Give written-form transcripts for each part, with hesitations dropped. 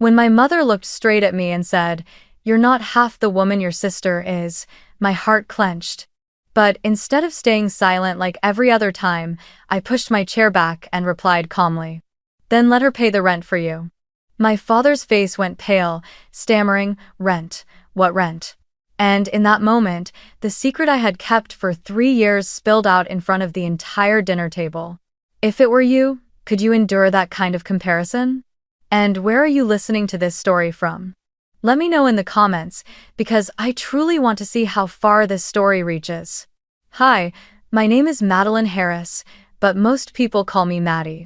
When my mother looked straight at me and said, "You're not half the woman your sister is," my heart clenched. But instead of staying silent like every other time, I pushed my chair back and replied calmly, "Then let her pay the rent for you." My father's face went pale, stammering, "Rent? What rent?" And in that moment, the secret I had kept for 3 years spilled out in front of the entire dinner table. If it were you, could you endure that kind of comparison? And where are you listening to this story from? Let me know in the comments, because I truly want to see how far this story reaches. Hi, my name is Madeline Harris, but most people call me Maddie.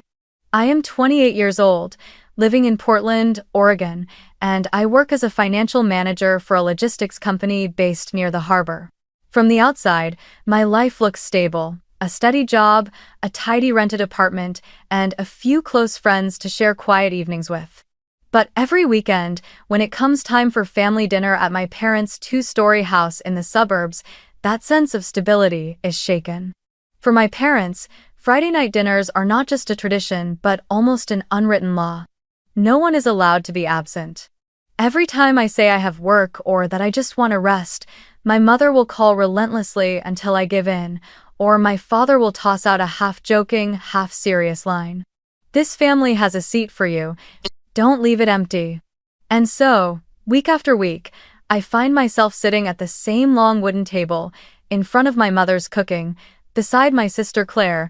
I am 28 years old, living in Portland, Oregon, and I work as a financial manager for a logistics company based near the harbor. From the outside, my life looks stable: a steady job, a tidy rented apartment, and a few close friends to share quiet evenings with. But every weekend, when it comes time for family dinner at my parents' two-story house in the suburbs, that sense of stability is shaken. For my parents, Friday night dinners are not just a tradition but almost an unwritten law. No one is allowed to be absent. Every time I say I have work or that I just want to rest, my mother will call relentlessly until I give in, or my father will toss out a half-joking, half-serious line. "This family has a seat for you. Don't leave it empty." And so, week after week, I find myself sitting at the same long wooden table, in front of my mother's cooking, beside my sister Claire,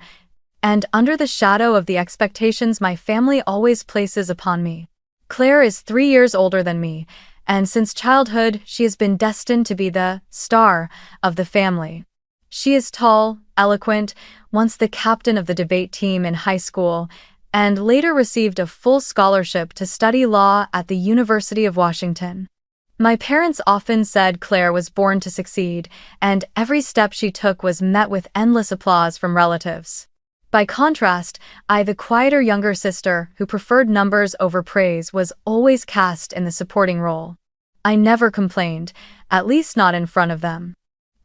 and under the shadow of the expectations my family always places upon me. Claire is 3 years older than me, and since childhood she has been destined to be the star of the family. She is tall, eloquent, once the captain of the debate team in high school, and later received a full scholarship to study law at the University of Washington. My parents often said Claire was born to succeed, and every step she took was met with endless applause from relatives. By contrast, I, the quieter younger sister who preferred numbers over praise, was always cast in the supporting role. I never complained, at least not in front of them.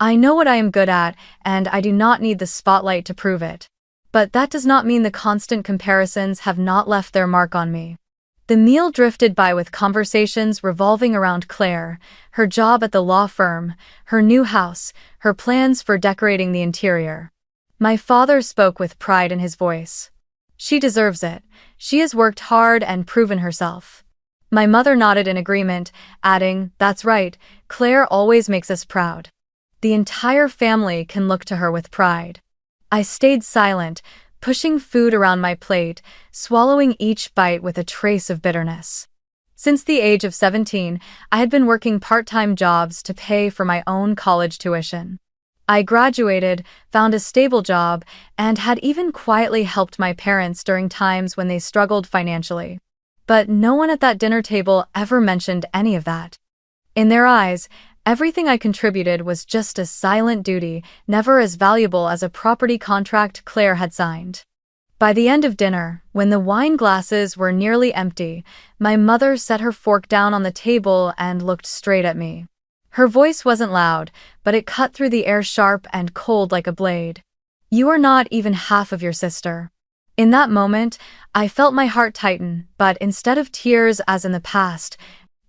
I know what I am good at, and I do not need the spotlight to prove it. But that does not mean the constant comparisons have not left their mark on me. The meal drifted by with conversations revolving around Claire, her job at the law firm, her new house, her plans for decorating the interior. My father spoke with pride in his voice. "She deserves it. She has worked hard and proven herself." My mother nodded in agreement, adding, "That's right, Claire always makes us proud. The entire family can look to her with pride." I stayed silent, pushing food around my plate, swallowing each bite with a trace of bitterness. Since the age of 17, I had been working part-time jobs to pay for my own college tuition. I graduated, found a stable job, and had even quietly helped my parents during times when they struggled financially. But no one at that dinner table ever mentioned any of that. In their eyes, everything I contributed was just a silent duty, never as valuable as a property contract Claire had signed. By the end of dinner, when the wine glasses were nearly empty, my mother set her fork down on the table and looked straight at me. Her voice wasn't loud, but it cut through the air sharp and cold like a blade. "You are not even half of your sister." In that moment, I felt my heart tighten, but instead of tears as in the past,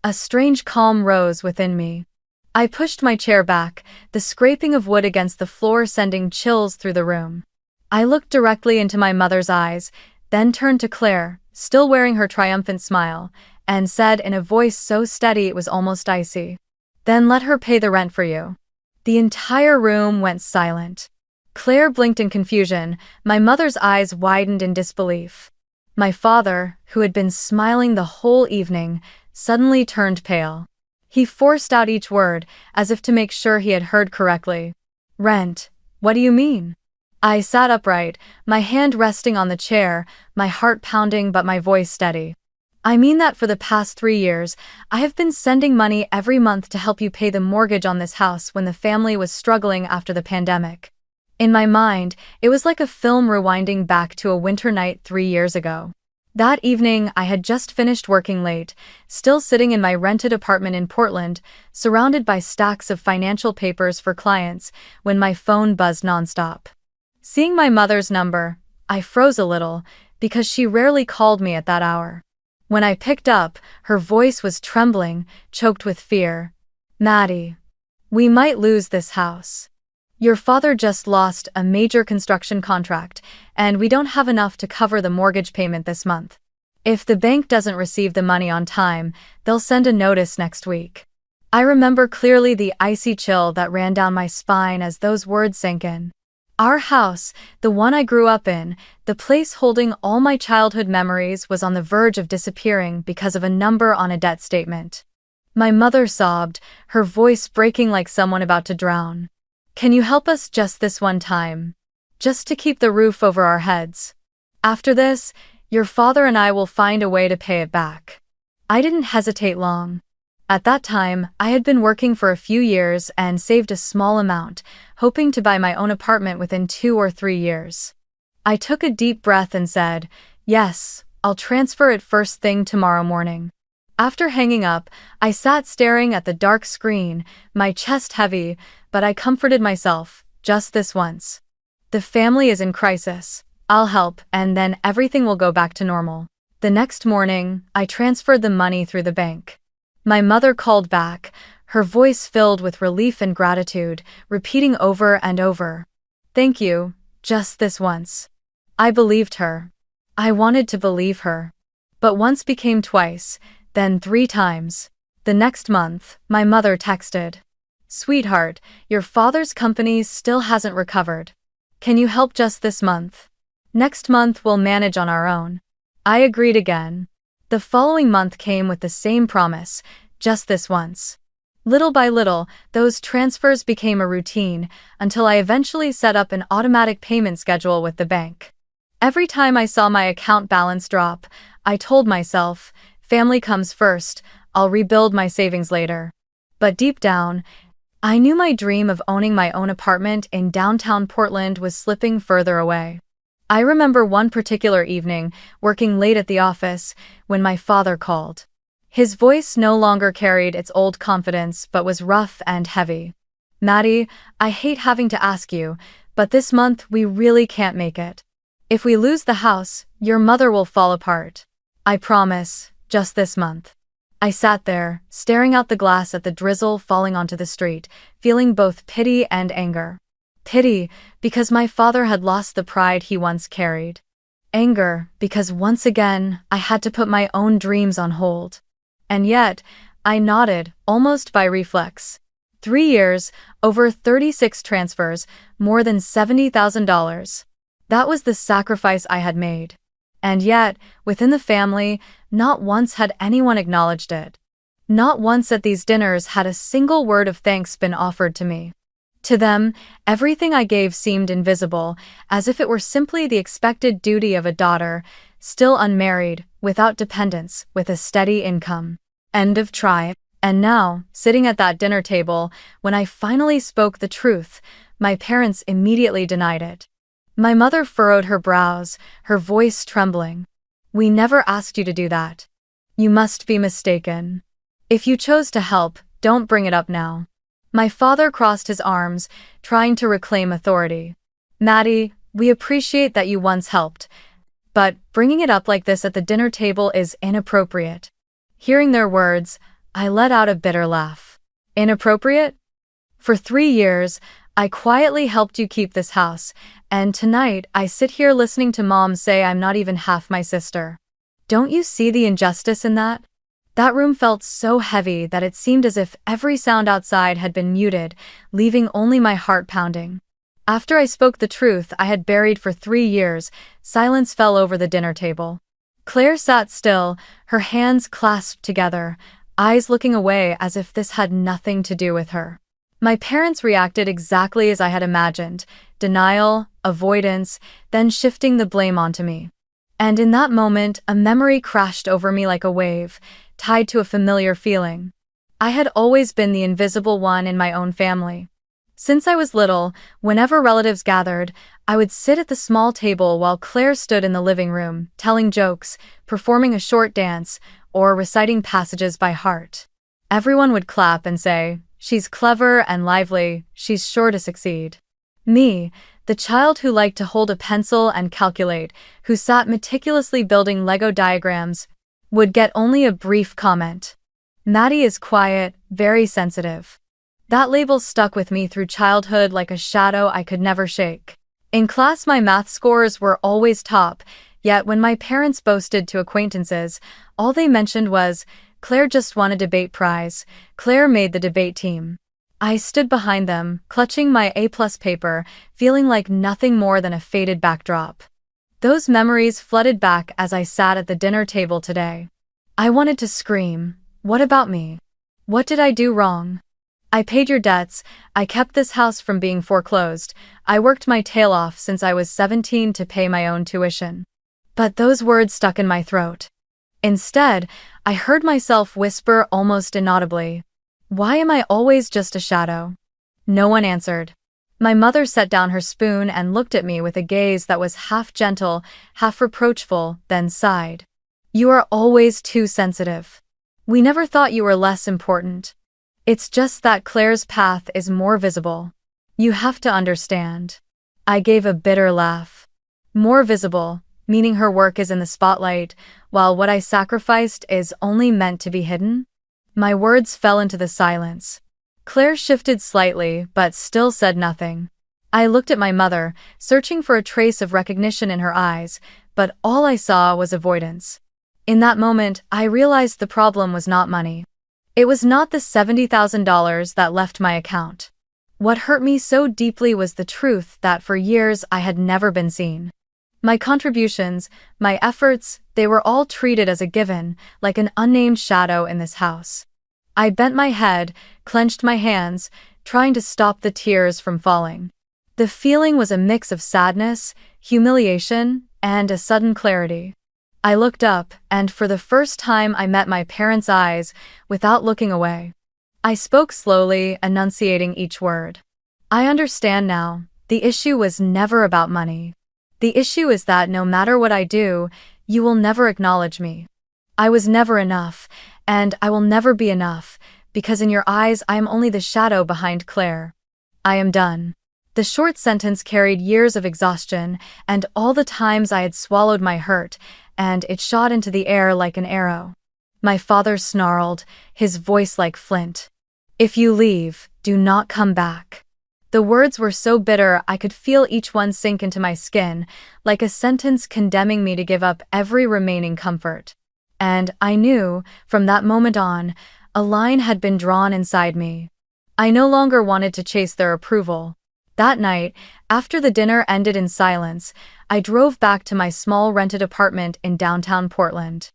a strange calm rose within me. I pushed my chair back, the scraping of wood against the floor sending chills through the room. I looked directly into my mother's eyes, then turned to Claire, still wearing her triumphant smile, and said in a voice so steady it was almost icy, "Then let her pay the rent for you." The entire room went silent. Claire blinked in confusion, my mother's eyes widened in disbelief. My father, who had been smiling the whole evening, suddenly turned pale. He forced out each word, as if to make sure he had heard correctly. "Rent? What do you mean?" I sat upright, my hand resting on the chair, my heart pounding but my voice steady. "I mean that for the past 3 years, I have been sending money every month to help you pay the mortgage on this house when the family was struggling after the pandemic." In my mind, it was like a film rewinding back to a winter night 3 years ago. That evening, I had just finished working late, still sitting in my rented apartment in Portland, surrounded by stacks of financial papers for clients, when my phone buzzed nonstop. Seeing my mother's number, I froze a little, because she rarely called me at that hour. When I picked up, her voice was trembling, choked with fear. Maddie, we might lose this house. Your father just lost a major construction contract, and we don't have enough to cover the mortgage payment this month. If the bank doesn't receive the money on time, they'll send a notice next week. I remember clearly the icy chill that ran down my spine as those words sank in. Our house, the one I grew up in, the place holding all my childhood memories, was on the verge of disappearing because of a number on a debt statement. My mother sobbed, her voice breaking like someone about to drown. Can you help us just this one time? Just to keep the roof over our heads. After this, your father and I will find a way to pay it back. I didn't hesitate long. At that time, I had been working for a few years and saved a small amount, hoping to buy my own apartment within 2 or 3 years. I took a deep breath and said, "Yes, I'll transfer it first thing tomorrow morning." After hanging up, I sat staring at the dark screen, my chest heavy, but I comforted myself, just this once. The family is in crisis. I'll help, and then everything will go back to normal. The next morning, I transferred the money through the bank. My mother called back, her voice filled with relief and gratitude, repeating over and over, "Thank you, just this once." I believed her. I wanted to believe her. But once became twice, then 3 times. The next month, my mother texted, "Sweetheart, your father's company still hasn't recovered. Can you help just this month? Next month we'll manage on our own." I agreed again. The following month came with the same promise, just this once. Little by little, those transfers became a routine, until I eventually set up an automatic payment schedule with the bank. Every time I saw my account balance drop, I told myself, family comes first, I'll rebuild my savings later. But deep down, I knew my dream of owning my own apartment in downtown Portland was slipping further away. I remember one particular evening, working late at the office, when my father called. His voice no longer carried its old confidence but was rough and heavy. "Maddie, I hate having to ask you, but this month we really can't make it. If we lose the house, your mother will fall apart. I promise, just this month." I sat there, staring out the glass at the drizzle falling onto the street, feeling both pity and anger. Pity, because my father had lost the pride he once carried. Anger, because once again, I had to put my own dreams on hold. And yet, I nodded, almost by reflex. 3 years, over 36 transfers, more than $70,000. That was the sacrifice I had made. And yet, within the family, not once had anyone acknowledged it. Not once at these dinners had a single word of thanks been offered to me. To them, everything I gave seemed invisible, as if it were simply the expected duty of a daughter, still unmarried, without dependence, with a steady income. End of try. And now, sitting at that dinner table, when I finally spoke the truth, my parents immediately denied it. My mother furrowed her brows, her voice trembling. "We never asked you to do that. You must be mistaken. If you chose to help, don't bring it up now." My father crossed his arms, trying to reclaim authority. "Maddie, we appreciate that you once helped, but bringing it up like this at the dinner table is inappropriate." Hearing their words, I let out a bitter laugh. Inappropriate? For 3 years, I quietly helped you keep this house, and tonight I sit here listening to Mom say I'm not even half my sister. Don't you see the injustice in that? That room felt so heavy that it seemed as if every sound outside had been muted, leaving only my heart pounding. After I spoke the truth I had buried for 3 years, silence fell over the dinner table. Claire sat still, her hands clasped together, eyes looking away as if this had nothing to do with her. My parents reacted exactly as I had imagined, denial, avoidance, then shifting the blame onto me. And in that moment, a memory crashed over me like a wave, tied to a familiar feeling. I had always been the invisible one in my own family. Since I was little, whenever relatives gathered, I would sit at the small table while Claire stood in the living room, telling jokes, performing a short dance, or reciting passages by heart. Everyone would clap and say, "She's clever and lively, she's sure to succeed." Me, the child who liked to hold a pencil and calculate, who sat meticulously building Lego diagrams, would get only a brief comment. Maddie is quiet, very sensitive. That label stuck with me through childhood like a shadow I could never shake. In class, my math scores were always top, yet when my parents boasted to acquaintances, all they mentioned was, "Claire just won a debate prize. Claire made the debate team." I stood behind them, clutching my A-plus paper, feeling like nothing more than a faded backdrop. Those memories flooded back as I sat at the dinner table today. I wanted to scream, "What about me? What did I do wrong? I paid your debts, I kept this house from being foreclosed, I worked my tail off since I was 17 to pay my own tuition." But those words stuck in my throat. Instead, I heard myself whisper almost inaudibly, "Why am I always just a shadow?" No one answered. My mother set down her spoon and looked at me with a gaze that was half gentle, half reproachful, then sighed. "You are always too sensitive. We never thought you were less important. It's just that Claire's path is more visible. You have to understand." I gave a bitter laugh. More visible, meaning her work is in the spotlight, while what I sacrificed is only meant to be hidden? My words fell into the silence. Claire shifted slightly, but still said nothing. I looked at my mother, searching for a trace of recognition in her eyes, but all I saw was avoidance. In that moment, I realized the problem was not money. It was not the $70,000 that left my account. What hurt me so deeply was the truth that for years I had never been seen. My contributions, my efforts, they were all treated as a given, like an unnamed shadow in this house. I bent my head, clenched my hands, trying to stop the tears from falling. The feeling was a mix of sadness, humiliation, and a sudden clarity. I looked up, and for the first time I met my parents' eyes, without looking away. I spoke slowly, enunciating each word. "I understand now. The issue was never about money. The issue is that no matter what I do, you will never acknowledge me. I was never enough, and I will never be enough, because in your eyes I am only the shadow behind Claire. I am done." The short sentence carried years of exhaustion, and all the times I had swallowed my hurt, and it shot into the air like an arrow. My father snarled, his voice like flint. "If you leave, do not come back." The words were so bitter I could feel each one sink into my skin, like a sentence condemning me to give up every remaining comfort. And I knew, from that moment on, a line had been drawn inside me. I no longer wanted to chase their approval. That night, after the dinner ended in silence, I drove back to my small rented apartment in downtown Portland.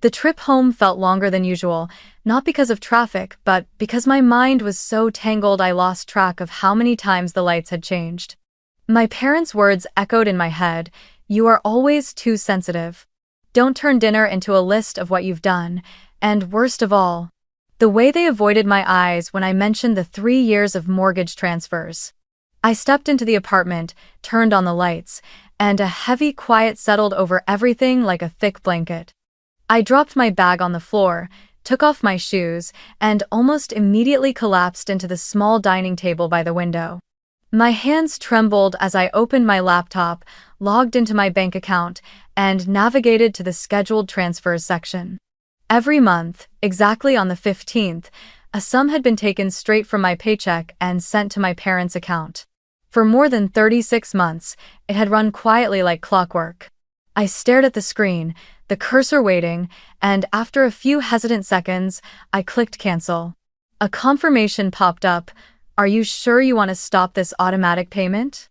The trip home felt longer than usual, not because of traffic, but because my mind was so tangled I lost track of how many times the lights had changed. My parents' words echoed in my head, "You are always too sensitive. Don't turn dinner into a list of what you've done," and worst of all, the way they avoided my eyes when I mentioned the 3 years of mortgage transfers. I stepped into the apartment, turned on the lights, and a heavy quiet settled over everything like a thick blanket. I dropped my bag on the floor, took off my shoes, and almost immediately collapsed into the small dining table by the window. My hands trembled as I opened my laptop, logged into my bank account, and navigated to the scheduled transfers section. Every month, exactly on the 15th, a sum had been taken straight from my paycheck and sent to my parents' account. For more than 36 months, it had run quietly like clockwork. I stared at the screen, the cursor waiting, and after a few hesitant seconds, I clicked cancel. A confirmation popped up. "Are you sure you want to stop this automatic payment?"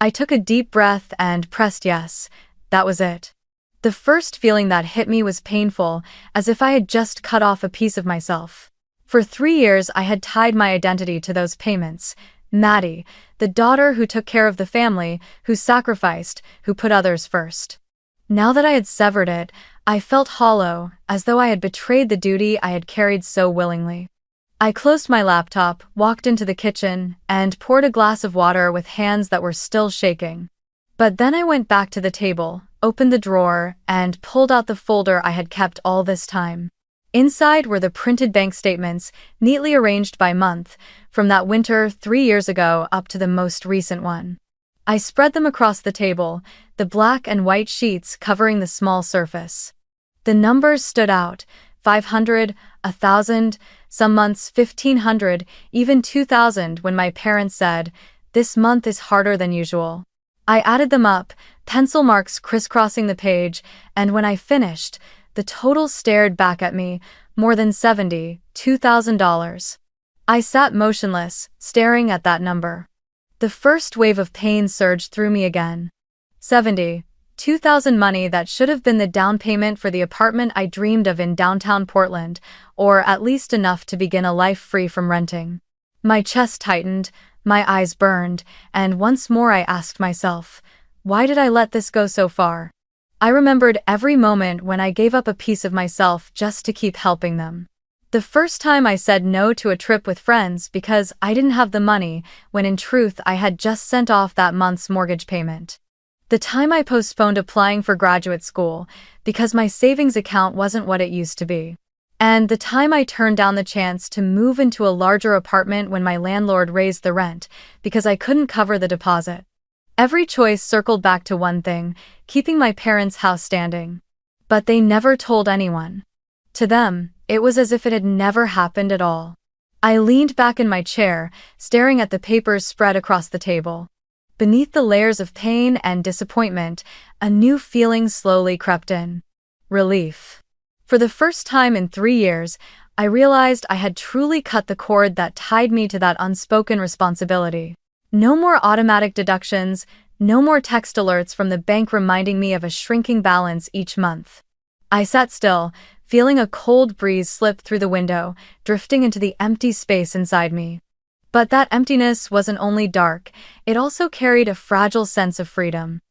I took a deep breath and pressed yes. That was it. The first feeling that hit me was painful, as if I had just cut off a piece of myself. For 3 years I had tied my identity to those payments. Maddie, the daughter who took care of the family, who sacrificed, who put others first. Now that I had severed it, I felt hollow, as though I had betrayed the duty I had carried so willingly. I closed my laptop, walked into the kitchen, and poured a glass of water with hands that were still shaking. But then I went back to the table, opened the drawer, and pulled out the folder I had kept all this time. Inside were the printed bank statements, neatly arranged by month, from that winter 3 years ago up to the most recent one. I spread them across the table, the black and white sheets covering the small surface. The numbers stood out: 500, 1,000, some months 1,500, even 2,000 when my parents said, "This month is harder than usual." I added them up, pencil marks crisscrossing the page, and when I finished, the total stared back at me: more than $72,000. I sat motionless, staring at that number. The first wave of pain surged through me again. 72,000, money that should have been the down payment for the apartment I dreamed of in downtown Portland, or at least enough to begin a life free from renting. My chest tightened, my eyes burned, and once more I asked myself, why did I let this go so far? I remembered every moment when I gave up a piece of myself just to keep helping them. The first time I said no to a trip with friends because I didn't have the money, when in truth I had just sent off that month's mortgage payment. The time I postponed applying for graduate school because my savings account wasn't what it used to be. And the time I turned down the chance to move into a larger apartment when my landlord raised the rent because I couldn't cover the deposit. Every choice circled back to one thing: keeping my parents' house standing. But they never told anyone. To them, it was as if it had never happened at all. I leaned back in my chair, staring at the papers spread across the table. Beneath the layers of pain and disappointment, a new feeling slowly crept in: relief. For the first time in 3 years, I realized I had truly cut the cord that tied me to that unspoken responsibility. No more automatic deductions, no more text alerts from the bank reminding me of a shrinking balance each month. I sat still, feeling a cold breeze slip through the window, drifting into the empty space inside me. But that emptiness wasn't only dark, it also carried a fragile sense of freedom.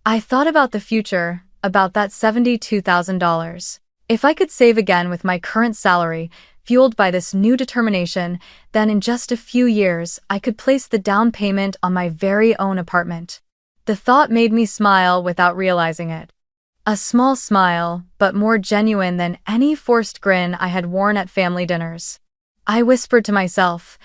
I thought about the future, about that $72,000. If I could save again with my current salary, fueled by this new determination, then in just a few years I could place the down payment on my very own apartment. The thought made me smile without realizing it. A small smile, but more genuine than any forced grin I had worn at family dinners. I whispered to myself,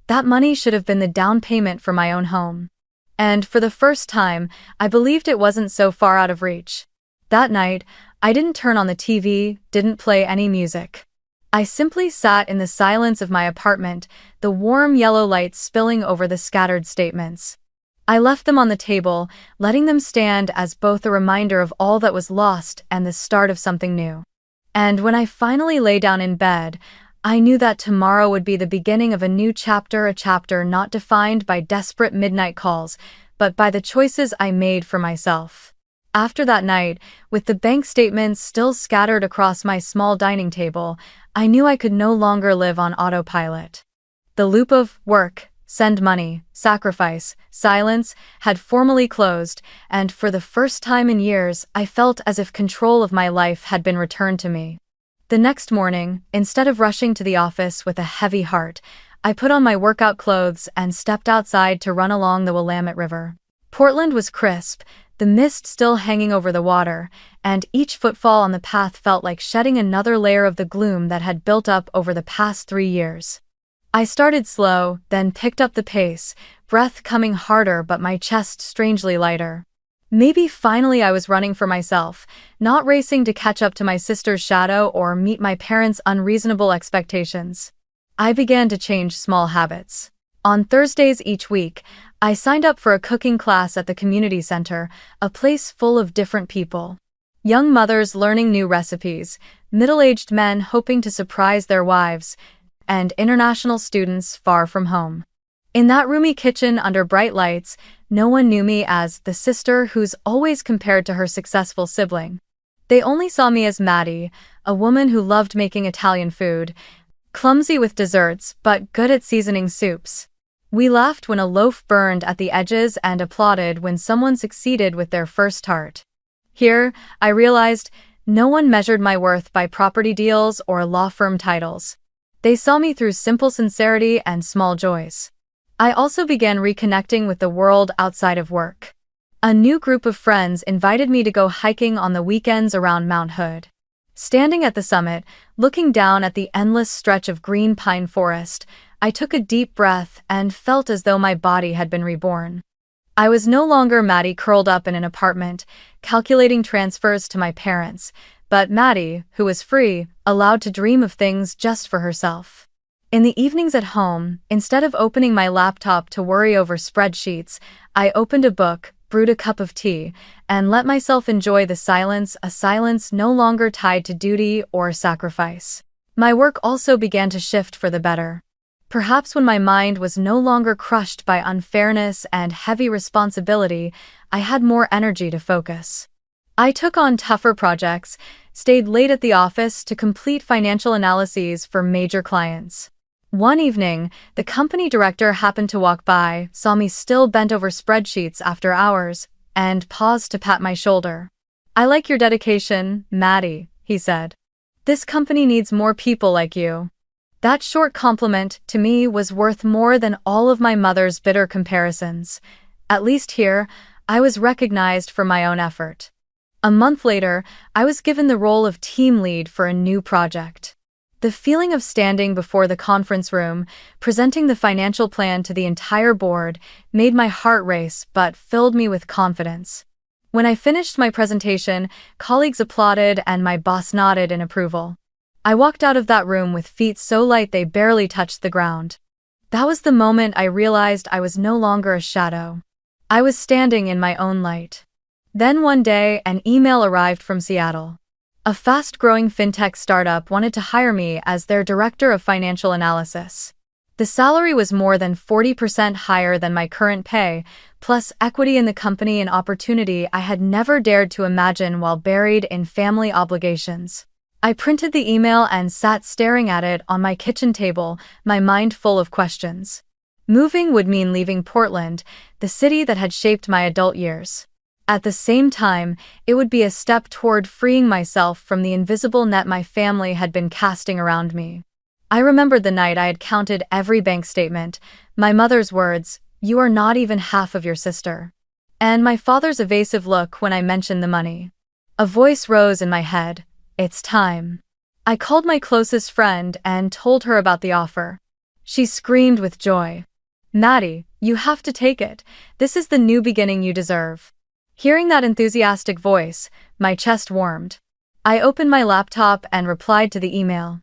that money should have been the down payment for my own home. And for the first time, I believed it wasn't so far out of reach. That night, I didn't turn on the TV, didn't play any music. I simply sat in the silence of my apartment, the warm yellow light spilling over the scattered statements. I left them on the table, letting them stand as both a reminder of all that was lost and the start of something new. And when I finally lay down in bed, I knew that tomorrow would be the beginning of a new chapter, a chapter not defined by desperate midnight calls, but by the choices I made for myself. After that night, with the bank statements still scattered across my small dining table, I knew I could no longer live on autopilot. The loop of work, send money, sacrifice, silence had formally closed, and for the first time in years, I felt as if control of my life had been returned to me. The next morning, instead of rushing to the office with a heavy heart, I put on my workout clothes and stepped outside to run along the Willamette River. Portland was crisp, the mist still hanging over the water, and each footfall on the path felt like shedding another layer of the gloom that had built up over the past 3 years. I started slow, then picked up the pace, breath coming harder but my chest strangely lighter. Maybe finally I was running for myself, not racing to catch up to my sister's shadow or meet my parents' unreasonable expectations. I began to change small habits. On Thursdays each week, I signed up for a cooking class at the community center, a place full of different people. Young mothers learning new recipes, middle-aged men hoping to surprise their wives, and international students far from home. In that roomy kitchen under bright lights, no one knew me as the sister who's always compared to her successful sibling. They only saw me as Maddie, a woman who loved making Italian food, clumsy with desserts but good at seasoning soups. We laughed when a loaf burned at the edges and applauded when someone succeeded with their first tart. Here, I realized, no one measured my worth by property deals or law firm titles. They saw me through simple sincerity and small joys. I also began reconnecting with the world outside of work. A new group of friends invited me to go hiking on the weekends around Mount Hood. Standing at the summit, looking down at the endless stretch of green pine forest, I took a deep breath and felt as though my body had been reborn. I was no longer Maddie curled up in an apartment, calculating transfers to my parents, but Maddie, who was free, allowed to dream of things just for herself. In the evenings at home, instead of opening my laptop to worry over spreadsheets, I opened a book, brewed a cup of tea, and let myself enjoy the silence, a silence no longer tied to duty or sacrifice. My work also began to shift for the better. Perhaps when my mind was no longer crushed by unfairness and heavy responsibility, I had more energy to focus. I took on tougher projects, stayed late at the office to complete financial analyses for major clients. One evening, the company director happened to walk by, saw me still bent over spreadsheets after hours, and paused to pat my shoulder. "I like your dedication, Maddie," he said. "This company needs more people like you." That short compliment, to me, was worth more than all of my mother's bitter comparisons. At least here, I was recognized for my own effort. A month later, I was given the role of team lead for a new project. The feeling of standing before the conference room, presenting the financial plan to the entire board, made my heart race but filled me with confidence. When I finished my presentation, colleagues applauded and my boss nodded in approval. I walked out of that room with feet so light they barely touched the ground. That was the moment I realized I was no longer a shadow. I was standing in my own light. Then one day, an email arrived from Seattle. A fast-growing fintech startup wanted to hire me as their director of financial analysis. The salary was more than 40% higher than my current pay, plus equity in the company and opportunity I had never dared to imagine while buried in family obligations. I printed the email and sat staring at it on my kitchen table, my mind full of questions. Moving would mean leaving Portland, the city that had shaped my adult years. At the same time, it would be a step toward freeing myself from the invisible net my family had been casting around me. I remembered the night I had counted every bank statement, my mother's words, "You are not even half of your sister," and my father's evasive look when I mentioned the money. A voice rose in my head, "It's time." I called my closest friend and told her about the offer. She screamed with joy. "Maddie, you have to take it. This is the new beginning you deserve." Hearing that enthusiastic voice, my chest warmed. I opened my laptop and replied to the email.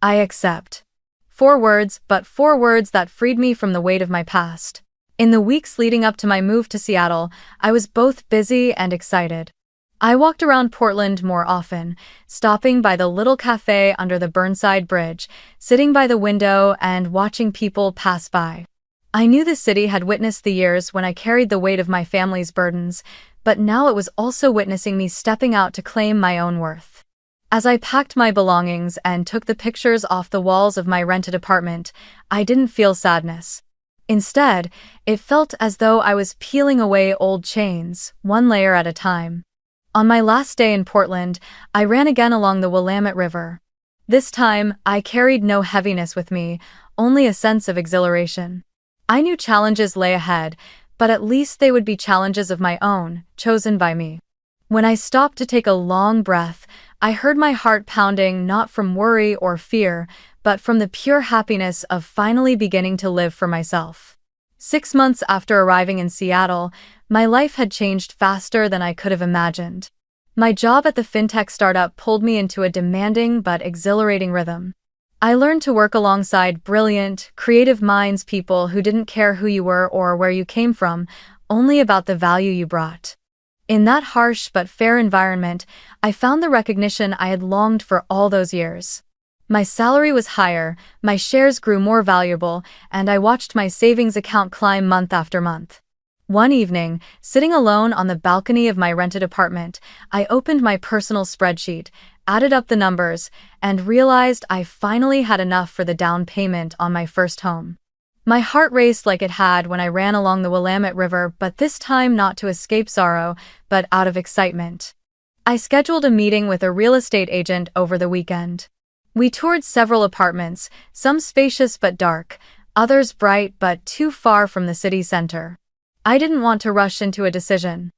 "I accept." 4 words, but 4 words that freed me from the weight of my past. In the weeks leading up to my move to Seattle, I was both busy and excited. I walked around Portland more often, stopping by the little cafe under the Burnside Bridge, sitting by the window and watching people pass by. I knew the city had witnessed the years when I carried the weight of my family's burdens, but now it was also witnessing me stepping out to claim my own worth. As I packed my belongings and took the pictures off the walls of my rented apartment, I didn't feel sadness. Instead, it felt as though I was peeling away old chains, one layer at a time. On my last day in Portland, I ran again along the Willamette River. This time, I carried no heaviness with me, only a sense of exhilaration. I knew challenges lay ahead, but at least they would be challenges of my own, chosen by me. When I stopped to take a long breath, I heard my heart pounding not from worry or fear, but from the pure happiness of finally beginning to live for myself. 6 months after arriving in Seattle, my life had changed faster than I could have imagined. My job at the fintech startup pulled me into a demanding but exhilarating rhythm. I learned to work alongside brilliant, creative minds, people who didn't care who you were or where you came from, only about the value you brought. In that harsh but fair environment, I found the recognition I had longed for all those years. My salary was higher, my shares grew more valuable, and I watched my savings account climb month after month. One evening, sitting alone on the balcony of my rented apartment, I opened my personal spreadsheet, added up the numbers, and realized I finally had enough for the down payment on my first home. My heart raced like it had when I ran along the Willamette River, but this time not to escape sorrow, but out of excitement. I scheduled a meeting with a real estate agent over the weekend. We toured several apartments, some spacious but dark, others bright but too far from the city center. I didn't want to rush into a decision.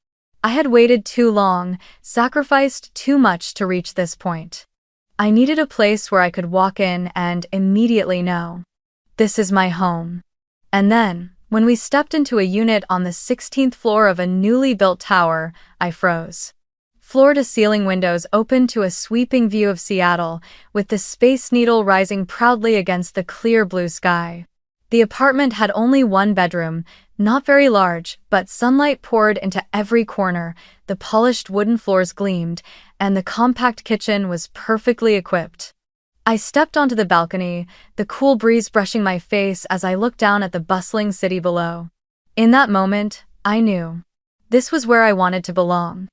I had waited too long, sacrificed too much to reach this point. I needed a place where I could walk in and immediately know, this is my home. And then, when we stepped into a unit on the 16th floor of a newly built tower, I froze. Floor-to-ceiling windows opened to a sweeping view of Seattle, with the Space Needle rising proudly against the clear blue sky. The apartment had only one bedroom, not very large, but sunlight poured into every corner, the polished wooden floors gleamed, and the compact kitchen was perfectly equipped. I stepped onto the balcony, the cool breeze brushing my face as I looked down at the bustling city below. In that moment, I knew. This was where I wanted to belong.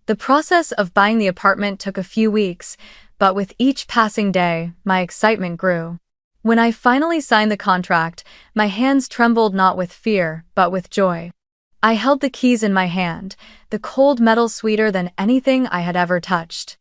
The process of buying the apartment took a few weeks, but with each passing day, my excitement grew. When I finally signed the contract, my hands trembled not with fear, but with joy. I held the keys in my hand, the cold metal sweeter than anything I had ever touched.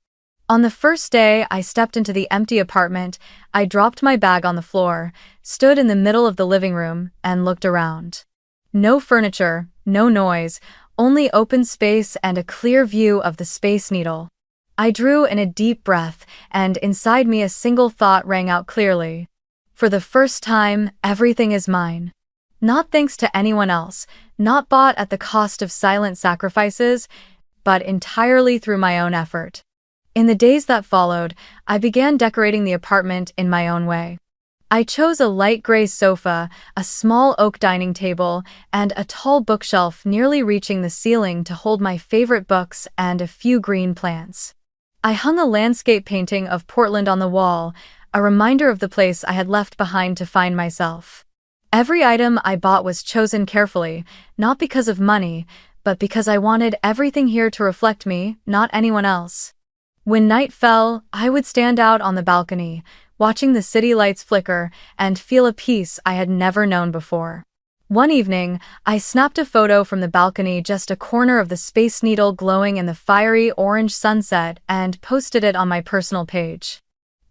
On the first day I stepped into the empty apartment, I dropped my bag on the floor, stood in the middle of the living room, and looked around. No furniture, no noise, only open space and a clear view of the Space Needle. I drew in a deep breath, and inside me a single thought rang out clearly. For the first time, everything is mine. Not thanks to anyone else, not bought at the cost of silent sacrifices, but entirely through my own effort. In the days that followed, I began decorating the apartment in my own way. I chose a light gray sofa, a small oak dining table, and a tall bookshelf nearly reaching the ceiling to hold my favorite books and a few green plants. I hung a landscape painting of Portland on the wall, a reminder of the place I had left behind to find myself. Every item I bought was chosen carefully, not because of money, but because I wanted everything here to reflect me, not anyone else. When night fell, I would stand out on the balcony, watching the city lights flicker, and feel a peace I had never known before. One evening, I snapped a photo from the balcony, just a corner of the Space Needle glowing in the fiery orange sunset, and posted it on my personal page.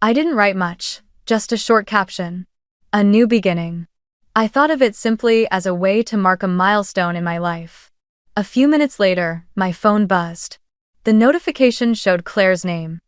I didn't write much, just a short caption. A new beginning. I thought of it simply as a way to mark a milestone in my life. A few minutes later, my phone buzzed. The notification showed Claire's name.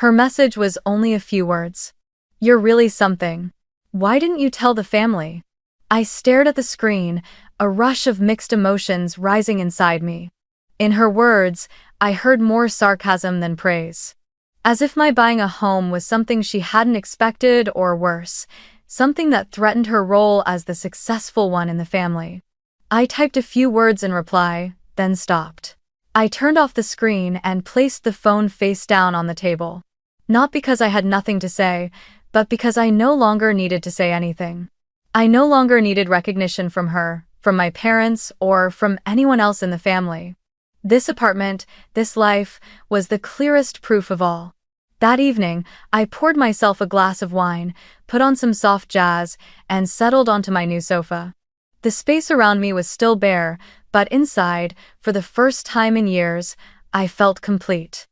Her message was only a few words. "You're really something. Why didn't you tell the family?" I stared at the screen, a rush of mixed emotions rising inside me. In her words, I heard more sarcasm than praise. As if my buying a home was something she hadn't expected, or worse, something that threatened her role as the successful one in the family. I typed a few words in reply, then stopped. I turned off the screen and placed the phone face down on the table. Not because I had nothing to say, but because I no longer needed to say anything. I no longer needed recognition from her, from my parents, or from anyone else in the family. This apartment, this life, was the clearest proof of all. That evening, I poured myself a glass of wine, put on some soft jazz, and settled onto my new sofa. The space around me was still bare, but inside, for the first time in years, I felt complete.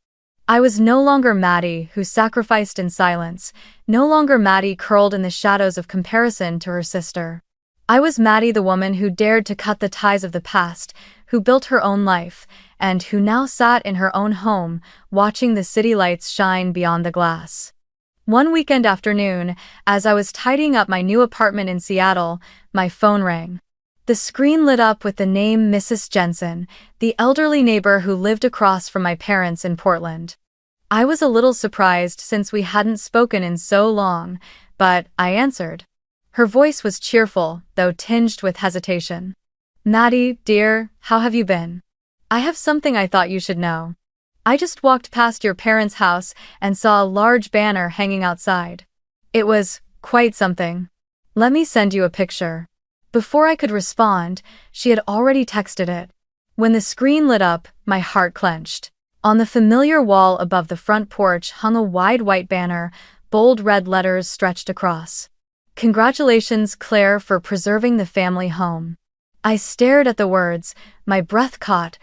I was no longer Maddie, who sacrificed in silence, no longer Maddie curled in the shadows of comparison to her sister. I was Maddie, the woman who dared to cut the ties of the past, who built her own life, and who now sat in her own home, watching the city lights shine beyond the glass. One weekend afternoon, as I was tidying up my new apartment in Seattle, my phone rang. The screen lit up with the name Mrs. Jensen, the elderly neighbor who lived across from my parents in Portland. I was a little surprised since we hadn't spoken in so long, but I answered. Her voice was cheerful, though tinged with hesitation. "Maddie, dear, how have you been? I have something I thought you should know. I just walked past your parents' house and saw a large banner hanging outside. It was quite something. Let me send you a picture." Before I could respond, she had already texted it. When the screen lit up, my heart clenched. On the familiar wall above the front porch hung a wide white banner, bold red letters stretched across. "Congratulations, Claire, for preserving the family home." I stared at the words, my breath caught,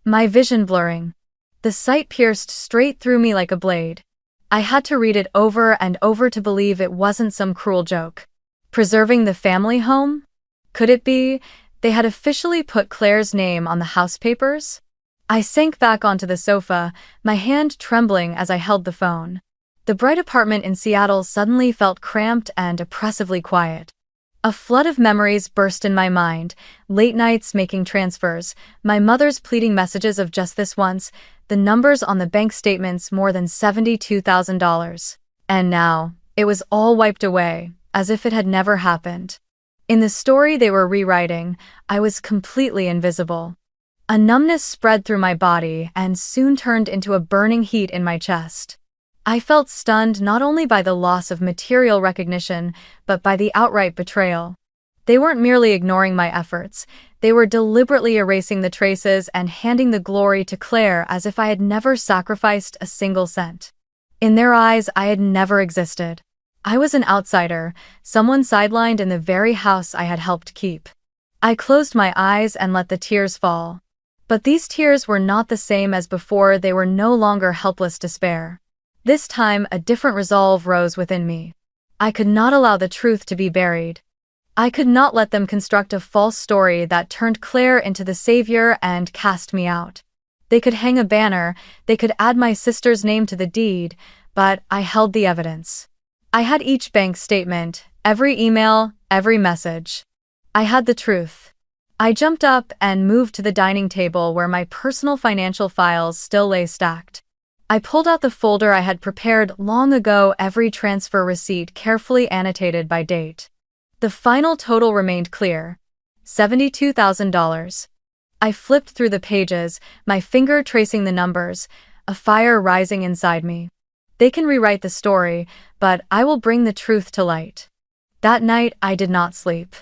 my vision blurring. The sight pierced straight through me like a blade. I had to read it over and over to believe it wasn't some cruel joke. Preserving the family home? Could it be they had officially put Claire's name on the house papers? I sank back onto the sofa, my hand trembling as I held the phone. The bright apartment in Seattle suddenly felt cramped and oppressively quiet. A flood of memories burst in my mind, late nights making transfers, my mother's pleading messages of just this once, the numbers on the bank statements more than $72,000. And now, it was all wiped away, as if it had never happened. In the story they were rewriting, I was completely invisible. A numbness spread through my body and soon turned into a burning heat in my chest. I felt stunned not only by the loss of material recognition, but by the outright betrayal. They weren't merely ignoring my efforts, they were deliberately erasing the traces and handing the glory to Claire as if I had never sacrificed a single cent. In their eyes, I had never existed. I was an outsider, someone sidelined in the very house I had helped keep. I closed my eyes and let the tears fall. But these tears were not the same as before, they were no longer helpless despair. This time, a different resolve rose within me. I could not allow the truth to be buried. I could not let them construct a false story that turned Claire into the savior and cast me out. They could hang a banner, they could add my sister's name to the deed, but I held the evidence. I had each bank statement, every email, every message. I had the truth. I jumped up and moved to the dining table where my personal financial files still lay stacked. I pulled out the folder I had prepared long ago, every transfer receipt carefully annotated by date. The final total remained clear: $72,000. I flipped through the pages, my finger tracing the numbers, a fire rising inside me. They can rewrite the story, but I will bring the truth to light. That night, I did not sleep.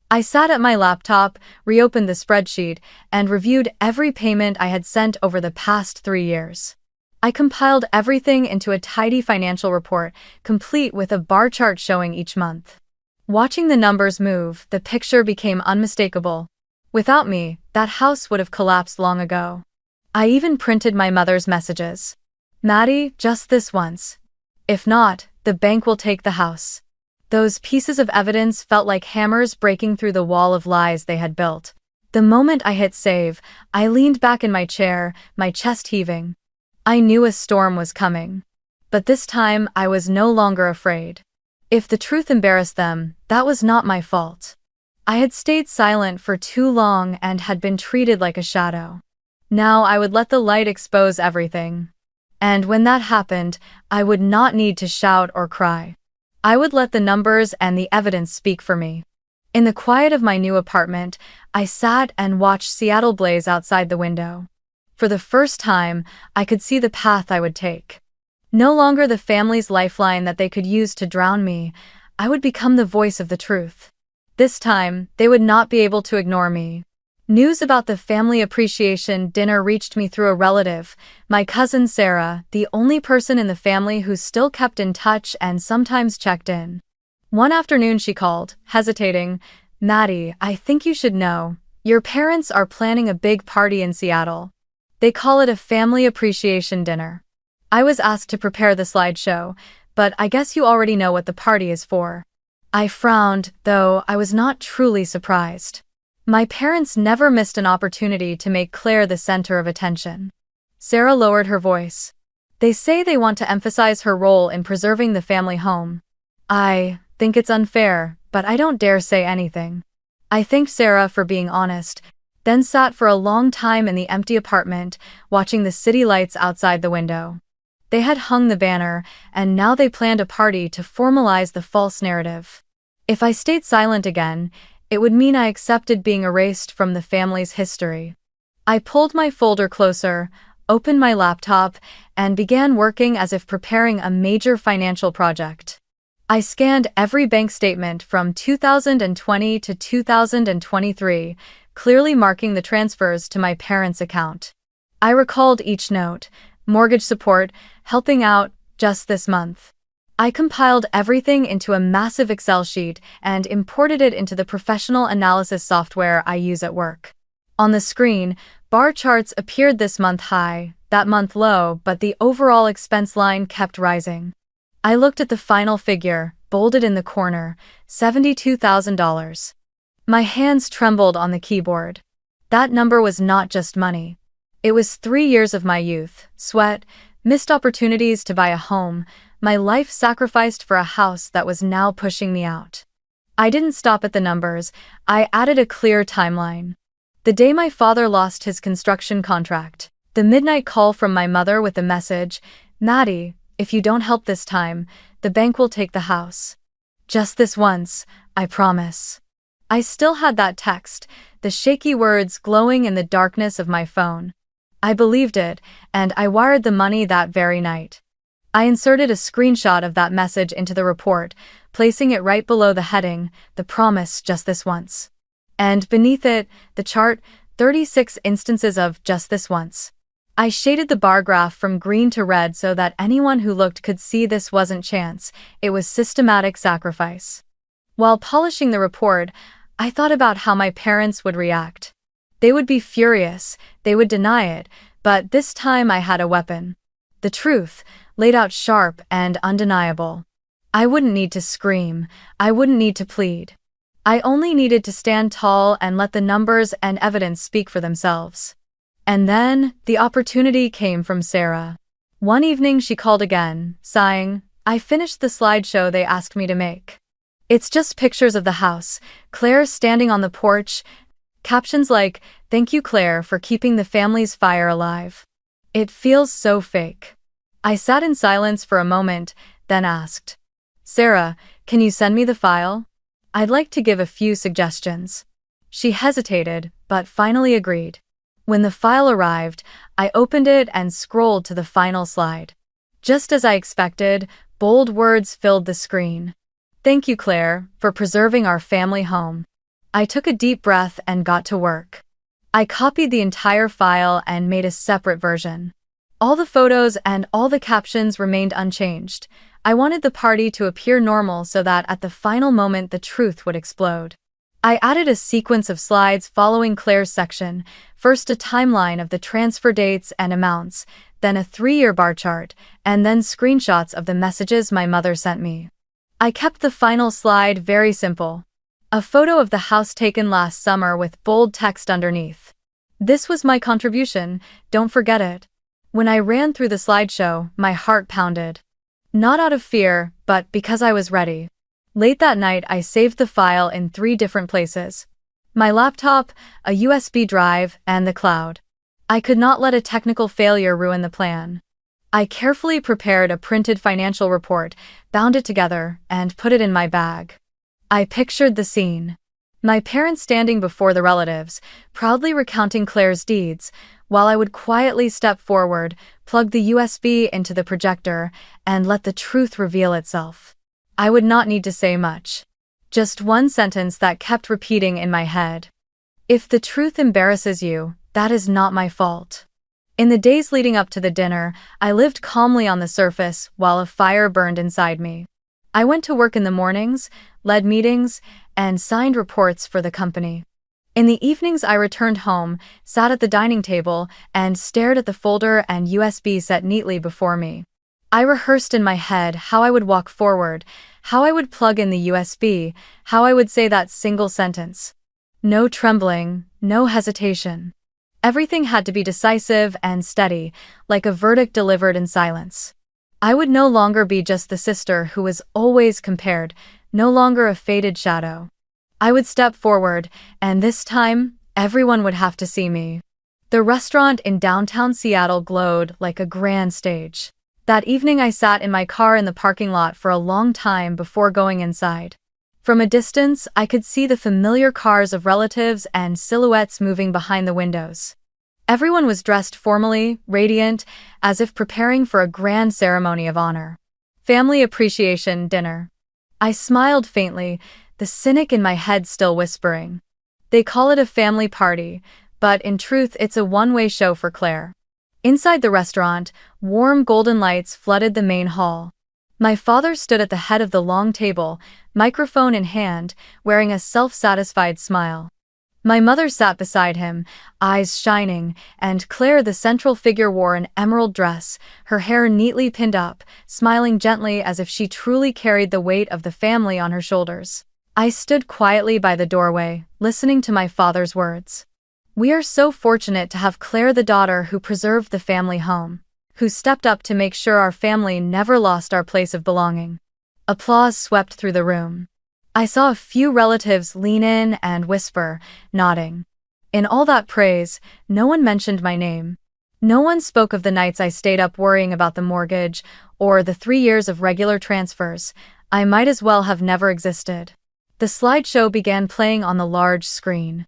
I sat at my laptop, reopened the spreadsheet, and reviewed every payment I had sent over the past 3 years. I compiled everything into a tidy financial report, complete with a bar chart showing each month. Watching the numbers move, the picture became unmistakable. Without me, that house would have collapsed long ago. I even printed my mother's messages. "Maddie, just this once. If not, the bank will take the house." Those pieces of evidence felt like hammers breaking through the wall of lies they had built. The moment I hit save, I leaned back in my chair, my chest heaving. I knew a storm was coming. But this time, I was no longer afraid. If the truth embarrassed them, that was not my fault. I had stayed silent for too long and had been treated like a shadow. Now I would let the light expose everything. And when that happened, I would not need to shout or cry. I would let the numbers and the evidence speak for me. In the quiet of my new apartment, I sat and watched Seattle blaze outside the window. For the first time, I could see the path I would take. No longer the family's lifeline that they could use to drown me, I would become the voice of the truth. This time, they would not be able to ignore me. News about the family appreciation dinner reached me through a relative, my cousin Sarah, the only person in the family who still kept in touch and sometimes checked in. One afternoon she called, hesitating, "Maddie, I think you should know. Your parents are planning a big party in Seattle. They call it a family appreciation dinner." I was asked to prepare the slideshow, but I guess you already know what the party is for. I frowned, though I was not truly surprised. My parents never missed an opportunity to make Claire the center of attention. Sarah lowered her voice. "They say they want to emphasize her role in preserving the family home. I think it's unfair, but I don't dare say anything." I thanked Sarah for being honest, then sat for a long time in the empty apartment, watching the city lights outside the window. They had hung the banner, and now they planned a party to formalize the false narrative. If I stayed silent again, it would mean I accepted being erased from the family's history. I pulled my folder closer, opened my laptop, and began working as if preparing a major financial project. I scanned every bank statement from 2020 to 2023, clearly marking the transfers to my parents' account. I recalled each note: mortgage support, helping out, just this month. I compiled everything into a massive Excel sheet and imported it into the professional analysis software I use at work. On the screen, bar charts appeared: this month high, that month low, but the overall expense line kept rising. I looked at the final figure, bolded in the corner: $72,000. My hands trembled on the keyboard. That number was not just money. It was 3 years of my youth, sweat, missed opportunities to buy a home, my life sacrificed for a house that was now pushing me out. I didn't stop at the numbers, I added a clear timeline. The day my father lost his construction contract. The midnight call from my mother with the message, "Maddie, if you don't help this time, the bank will take the house. Just this once, I promise." I still had that text, the shaky words glowing in the darkness of my phone. I believed it, and I wired the money that very night. I inserted a screenshot of that message into the report, placing it right below the heading, "The promise just this once." And beneath it, the chart, 36 instances of just this once. I shaded the bar graph from green to red so that anyone who looked could see this wasn't chance, it was systematic sacrifice. While polishing the report, I thought about how my parents would react. They would be furious, they would deny it, but this time I had a weapon. The truth, laid out sharp and undeniable. I wouldn't need to scream, I wouldn't need to plead. I only needed to stand tall and let the numbers and evidence speak for themselves. And then, the opportunity came from Sarah. One evening she called again, sighing, "I finished the slideshow they asked me to make. It's just pictures of the house, Claire standing on the porch, captions like, 'Thank you Claire for keeping the family's fire alive.' It feels so fake." I sat in silence for a moment, then asked, "Sarah, can you send me the file? I'd like to give a few suggestions." She hesitated, but finally agreed. When the file arrived, I opened it and scrolled to the final slide. Just as I expected, bold words filled the screen. "Thank you, Claire, for preserving our family home." I took a deep breath and got to work. I copied the entire file and made a separate version. All the photos and all the captions remained unchanged. I wanted the party to appear normal so that at the final moment the truth would explode. I added a sequence of slides following Claire's section, first a timeline of the transfer dates and amounts, then a 3-year bar chart, and then screenshots of the messages my mother sent me. I kept the final slide very simple. A photo of the house taken last summer with bold text underneath. "This was my contribution, don't forget it." When I ran through the slideshow, my heart pounded. Not out of fear, but because I was ready. Late that night, I saved the file in 3 different places. My laptop, a USB drive, and the cloud. I could not let a technical failure ruin the plan. I carefully prepared a printed financial report, bound it together, and put it in my bag. I pictured the scene. My parents standing before the relatives, proudly recounting Claire's deeds, while I would quietly step forward, plug the USB into the projector, and let the truth reveal itself. I would not need to say much. Just one sentence that kept repeating in my head. "If the truth embarrasses you, that is not my fault." In the days leading up to the dinner, I lived calmly on the surface while a fire burned inside me. I went to work in the mornings, led meetings, and signed reports for the company. In the evenings I returned home, sat at the dining table, and stared at the folder and USB set neatly before me. I rehearsed in my head how I would walk forward, how I would plug in the USB, how I would say that single sentence. No trembling, no hesitation. Everything had to be decisive and steady, like a verdict delivered in silence. I would no longer be just the sister who was always compared, no longer a faded shadow. I would step forward, and this time, everyone would have to see me. The restaurant in downtown Seattle glowed like a grand stage. That evening I sat in my car in the parking lot for a long time before going inside. From a distance, I could see the familiar cars of relatives and silhouettes moving behind the windows. Everyone was dressed formally, radiant, as if preparing for a grand ceremony of honor. Family appreciation dinner. I smiled faintly, the cynic in my head still whispering. They call it a family party, but in truth it's a one-way show for Claire. Inside the restaurant, warm golden lights flooded the main hall. My father stood at the head of the long table, microphone in hand, wearing a self-satisfied smile. My mother sat beside him, eyes shining, and Claire, the central figure, wore an emerald dress, her hair neatly pinned up, smiling gently as if she truly carried the weight of the family on her shoulders. I stood quietly by the doorway, listening to my father's words. "We are so fortunate to have Claire, the daughter who preserved the family home, who stepped up to make sure our family never lost our place of belonging." Applause swept through the room. I saw a few relatives lean in and whisper, nodding. In all that praise, no one mentioned my name. No one spoke of the nights I stayed up worrying about the mortgage, or the 3 years of regular transfers. I might as well have never existed. The slideshow began playing on the large screen.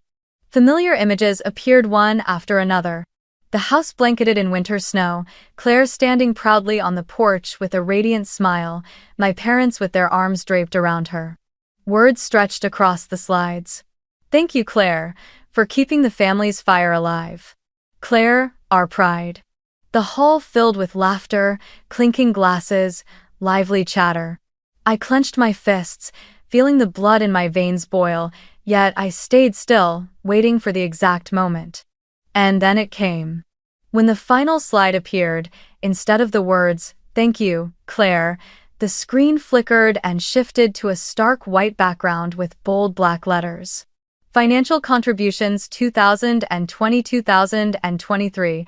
Familiar images appeared one after another. The house blanketed in winter snow, Claire standing proudly on the porch with a radiant smile, my parents with their arms draped around her. Words stretched across the slides. Thank you, Claire, for keeping the family's fire alive. Claire, our pride. The hall filled with laughter, clinking glasses, lively chatter. I clenched my fists, feeling the blood in my veins boil, yet I stayed still, waiting for the exact moment. And then it came. When the final slide appeared, instead of the words, "Thank you, Claire," the screen flickered and shifted to a stark white background with bold black letters. Financial contributions 2020-2023.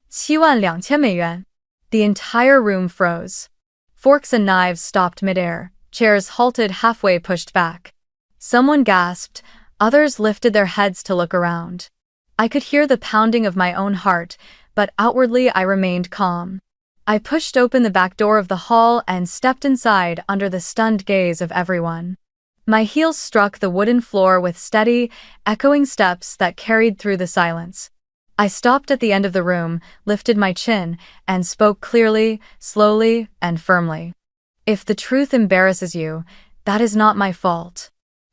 7,200,000美元. The entire room froze. Forks and knives stopped midair, chairs halted halfway pushed back. Someone gasped, others lifted their heads to look around. I could hear the pounding of my own heart, but outwardly I remained calm. I pushed open the back door of the hall and stepped inside under the stunned gaze of everyone. My heels struck the wooden floor with steady, echoing steps that carried through the silence. I stopped at the end of the room, lifted my chin, and spoke clearly, slowly, and firmly. If the truth embarrasses you, that is not my fault.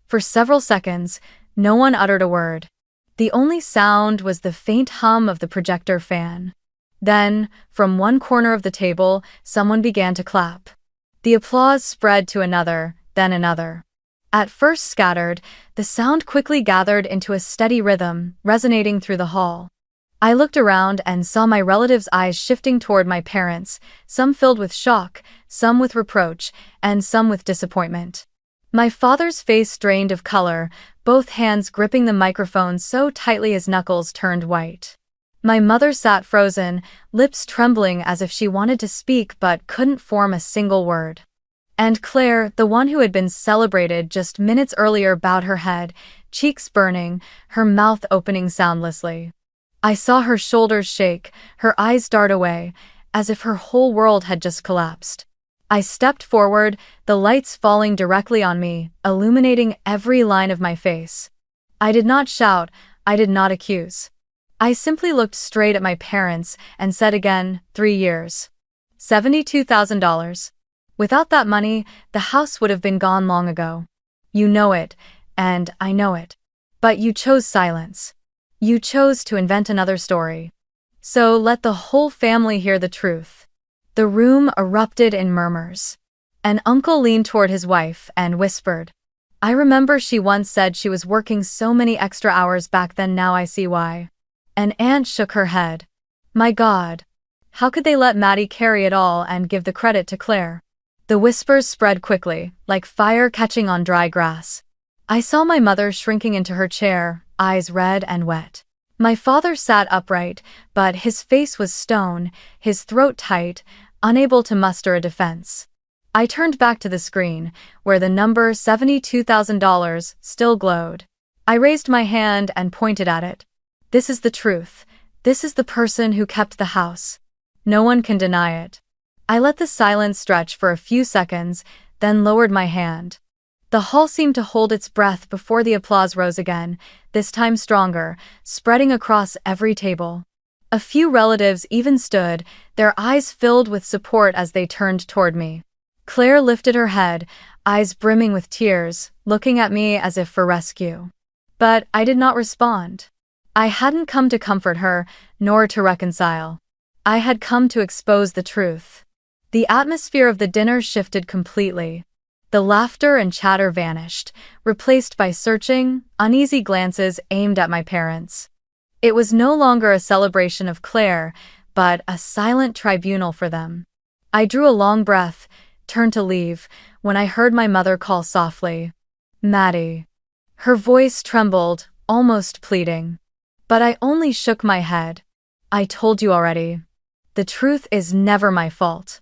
For several seconds, no one uttered a word. The only sound was the faint hum of the projector fan. Then, from one corner of the table, someone began to clap. The applause spread to another, then another. At first scattered, the sound quickly gathered into a steady rhythm, resonating through the hall. I looked around and saw my relatives' eyes shifting toward my parents, some filled with shock, some with reproach, and some with disappointment. My father's face drained of color, both hands gripping the microphone so tightly his knuckles turned white. My mother sat frozen, lips trembling as if she wanted to speak but couldn't form a single word. And Claire, the one who had been celebrated just minutes earlier, bowed her head, cheeks burning, her mouth opening soundlessly. I saw her shoulders shake, her eyes dart away, as if her whole world had just collapsed. I stepped forward, the lights falling directly on me, illuminating every line of my face. I did not shout, I did not accuse. I simply looked straight at my parents and said again, 3 years. $72,000. Without that money, the house would have been gone long ago. You know it, and I know it. But you chose silence. You chose to invent another story. So let the whole family hear the truth. The room erupted in murmurs. An uncle leaned toward his wife and whispered, I remember she once said she was working so many extra hours back then, now I see why. An aunt shook her head. My God. How could they let Maddie carry it all and give the credit to Claire? The whispers spread quickly, like fire catching on dry grass. I saw my mother shrinking into her chair, eyes red and wet. My father sat upright, but his face was stone, his throat tight, unable to muster a defense. I turned back to the screen, where the number $72,000 still glowed. I raised my hand and pointed at it. This is the truth. This is the person who kept the house. No one can deny it. I let the silence stretch for a few seconds, then lowered my hand. The hall seemed to hold its breath before the applause rose again, this time stronger, spreading across every table. A few relatives even stood, their eyes filled with support as they turned toward me. Claire lifted her head, eyes brimming with tears, looking at me as if for rescue. But I did not respond. I hadn't come to comfort her, nor to reconcile. I had come to expose the truth. The atmosphere of the dinner shifted completely. The laughter and chatter vanished, replaced by searching, uneasy glances aimed at my parents. It was no longer a celebration of Claire, but a silent tribunal for them. I drew a long breath, turned to leave, when I heard my mother call softly, Maddie. Her voice trembled, almost pleading. But I only shook my head. I told you already. The truth is never my fault.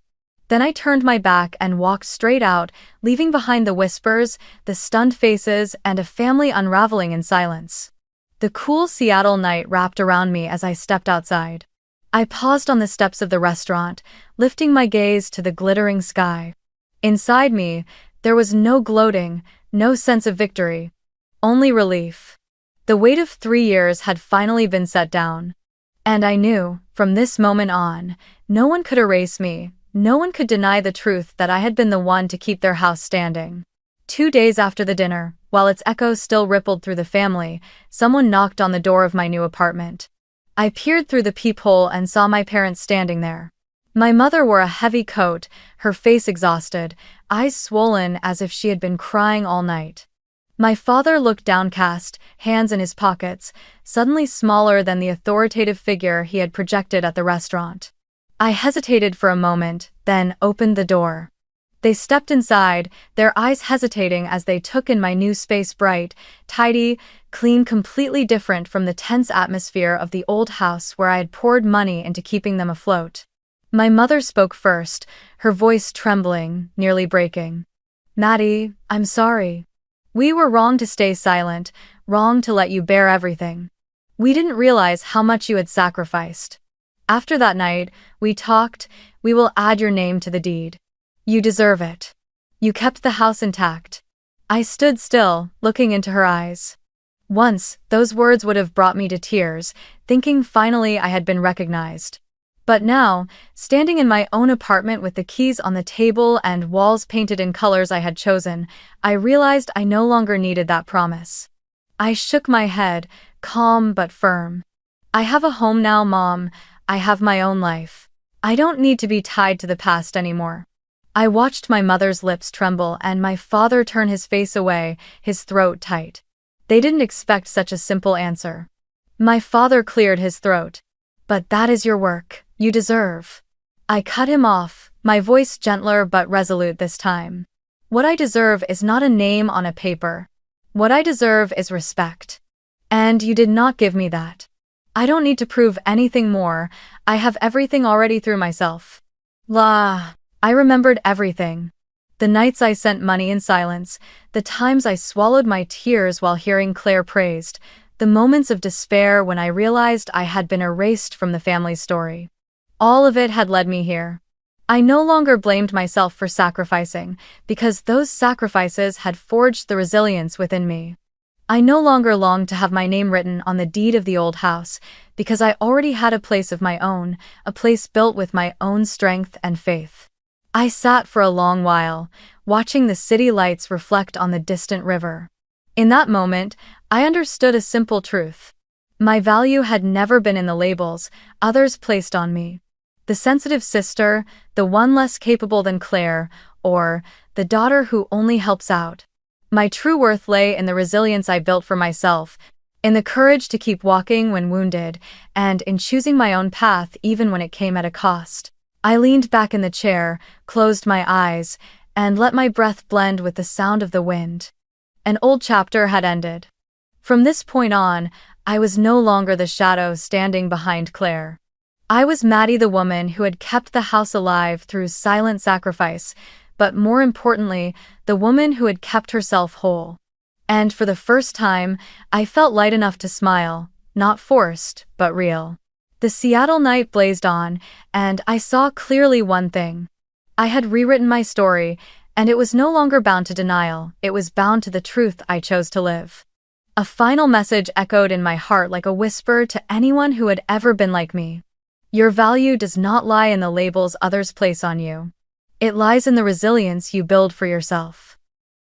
Then I turned my back and walked straight out, leaving behind the whispers, the stunned faces, and a family unraveling in silence. The cool Seattle night wrapped around me as I stepped outside. I paused on the steps of the restaurant, lifting my gaze to the glittering sky. Inside me, there was no gloating, no sense of victory. Only relief. The weight of 3 years had finally been set down. And I knew, from this moment on, no one could erase me, no one could deny the truth that I had been the one to keep their house standing. 2 days after the dinner, while its echoes still rippled through the family, someone knocked on the door of my new apartment. I peered through the peephole and saw my parents standing there. My mother wore a heavy coat, her face exhausted, eyes swollen as if she had been crying all night. My father looked downcast, hands in his pockets, suddenly smaller than the authoritative figure he had projected at the restaurant. I hesitated for a moment, then opened the door. They stepped inside, their eyes hesitating as they took in my new space, bright, tidy, clean, completely different from the tense atmosphere of the old house where I had poured money into keeping them afloat. My mother spoke first, her voice trembling, nearly breaking. "Maddie, I'm sorry. We were wrong to stay silent, wrong to let you bear everything. We didn't realize how much you had sacrificed. After that night, we talked, we will add your name to the deed. You deserve it. You kept the house intact." I stood still, looking into her eyes. Once, those words would have brought me to tears, thinking finally I had been recognized. But now, standing in my own apartment with the keys on the table and walls painted in colors I had chosen, I realized I no longer needed that promise. I shook my head, calm but firm. "I have a home now, Mom. I have my own life. I don't need to be tied to the past anymore." I watched my mother's lips tremble and my father turn his face away, his throat tight. They didn't expect such a simple answer. My father cleared his throat. "But that is your work. You deserve." I cut him off, my voice gentler but resolute this time. "What I deserve is not a name on a paper. What I deserve is respect. And you did not give me that. I don't need to prove anything more. I have everything already through myself." I remembered everything. The nights I sent money in silence, the times I swallowed my tears while hearing Claire praised, the moments of despair when I realized I had been erased from the family's story. All of it had led me here. I no longer blamed myself for sacrificing, because those sacrifices had forged the resilience within me. I no longer longed to have my name written on the deed of the old house, because I already had a place of my own, a place built with my own strength and faith. I sat for a long while, watching the city lights reflect on the distant river. In that moment, I understood a simple truth. My value had never been in the labels others placed on me. The sensitive sister, the one less capable than Claire, or the daughter who only helps out. My true worth lay in the resilience I built for myself, in the courage to keep walking when wounded, and in choosing my own path even when it came at a cost. I leaned back in the chair, closed my eyes, and let my breath blend with the sound of the wind. An old chapter had ended. From this point on, I was no longer the shadow standing behind Claire. I was Maddie, the woman who had kept the house alive through silent sacrifice, but more importantly, the woman who had kept herself whole. And for the first time, I felt light enough to smile, not forced, but real. The Seattle night blazed on, and I saw clearly one thing. I had rewritten my story, and it was no longer bound to denial, it was bound to the truth I chose to live. A final message echoed in my heart like a whisper to anyone who had ever been like me. Your value does not lie in the labels others place on you. It lies in the resilience you build for yourself.